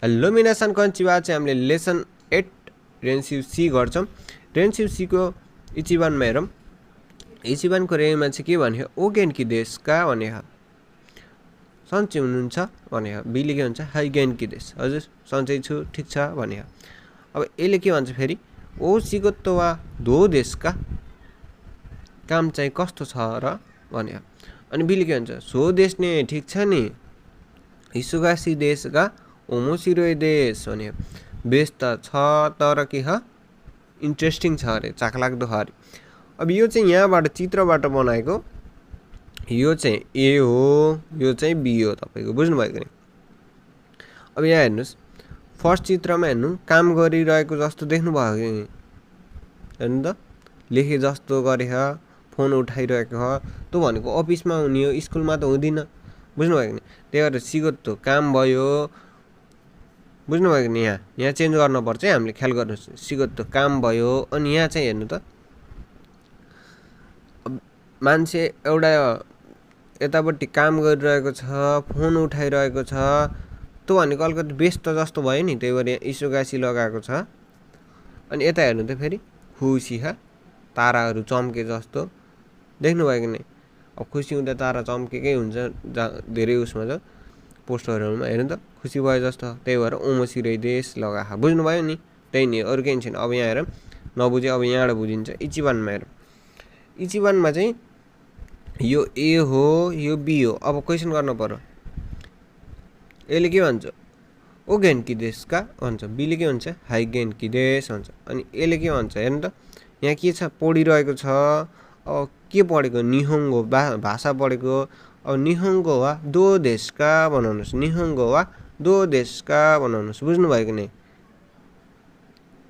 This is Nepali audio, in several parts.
हेलो मिनासन कन्चिवा चाहिँ हामीले लेसन 8 रेन्सिव सी गर्छौँ। रेन्सिव सी को इचिबानमा हेरौँ। इचिबानको रेमा चाहिँ के भन्यो, ओगेन्की देश का भन्यो, सन्चै हुनुहुन्छ भन्यो। बीले के भन्छ, हाइगेन्की देश, हजुर सन्चै छु ठिक छ भन्यो। अब यसले के भन्छ फेरि, ओ सिगोत्तो वा दो देशका काम चाहिँ कस्तो छ र भन्यो। अनि बीले के भन्छ, सो देश ने ठिक छ नि, हिसुगासी देशका ओमोसिरोय देश भन्यो। बेस त छ तर के ह, इन्ट्रेस्टिङ छ अरे, चाखलाग्दो छ अरे। अब यो चाहिँ यहाँबाट चित्रबाट बनाएको, यो चाहिँ ए हो, यो चाहिँ बी हो, तपाईँको बुझ्नुभएको नि। अब यहाँ हेर्नुहोस्, फर्स्ट चित्रमा हेर्नु, काम गरिरहेको जस्तो देख्नुभयो कि हेर्नु त, लेखे जस्तो गरे, फोन उठाइरहेको हो, त्यो भनेको अफिसमा हुने हो, स्कुलमा त हुँदैन, बुझ्नुभयो नि। त्यही भएर सिगोत्तो काम भयो, बुझ्नुभयो नि। यहाँ चेन्ज गर्नुपर्छ है, हामीले ख्याल गर्नुहोस्। सिगोत्तो काम भयो, अनि यहाँ चाहिँ हेर्नु त, मान्छे एउटा यतापट्टि काम गरिरहेको छ, फोन उठाइरहेको छ, त्यो भनेको अलिकति व्यस्त जस्तो भयो नि, त्यही भएर इसोगासी लगाएको छ। अनि यता हेर्नु त फेरि, खुसी ताराहरू चम्के जस्तो देख्नुभयो कि नै। अब खुसी हुँदा तारा चम्केकै हुन्छ, धेरै उसमा छ पोस्टरहरूमा, हेर्नु त खुसी भयो जस्तो, त्यही भएर ओमोसिरोय देश लगाएको, बुझ्नुभयो नि। त्यही नि, अरू केही छैन। अब यहाँ हेरौँ, नबुझे अब यहाँबाट बुझिन्छ। इचिबानमा हेरौँ, इचिबानमा चाहिँ यो ए हो, यो बी हो। अब क्वेसन गर्नु पर्यो, यसले के भन्छ, ओगेन्की देश का भन्छ, बीले के भन्छ, हाइगेन्की देश भन्छ। अनि यसले के भन्छ हेर्नु त, यहाँ के छ, पढिरहेको छ। अब के पढेको, निहोङ्गो भाषा पढेको। अब निहोङ्गो वा दो देश का बनाउनुहोस्, निहोङ्गो वा दो देश का बनाउनुहोस्, बुझ्नुभयो कि नै।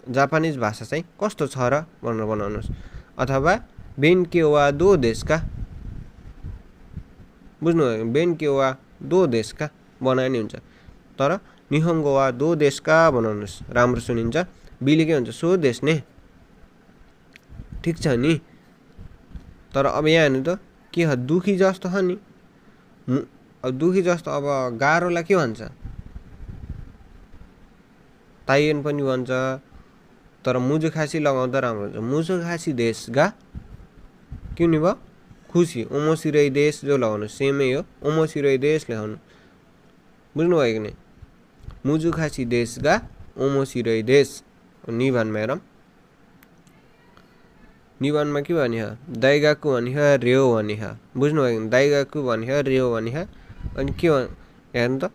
जापानिज भाषा चाहिँ कस्तो छ र भनेर बनाउनुहोस्, अथवा बेन्क्यो वा दो देश का, बुझ्नुभयो, बेन्क्यो वा दो देश का बनाए नि हुन्छ, तर निहोङ्गो वा दो देश का बनाउनुहोस्, राम्रो सुनिन्छ। बीले के भन्छ, सो देश ने ठिक छ नि। तर अब यहाँ हेर्नु त, के ह, दुखी जस्तो छ नि। अब दुखी जस्तो, अब गाह्रोलाई के भन्छ, ताइएन पनि भन्छ, तर मुजु खासी लगाउँदा राम्रो हुन्छ। मुजु खासी देश गा के हुने भयो, खुसी। ओमोसिरोय देश जो लगाउनु सेमै हो, ओमोसिरोय देश लेखाउनु, बुझ्नुभयो कि नै। मुजु खासी देश गा ओमोसिरोय देश। निभानमा हेरौँ, निभानमा के भनियो, दाइगाकु भनियो, रेउ भनियो, बुझ्नुभयो कि दाइगाकु भनियो, रेउ भनियो। अनि के हेर्नु त,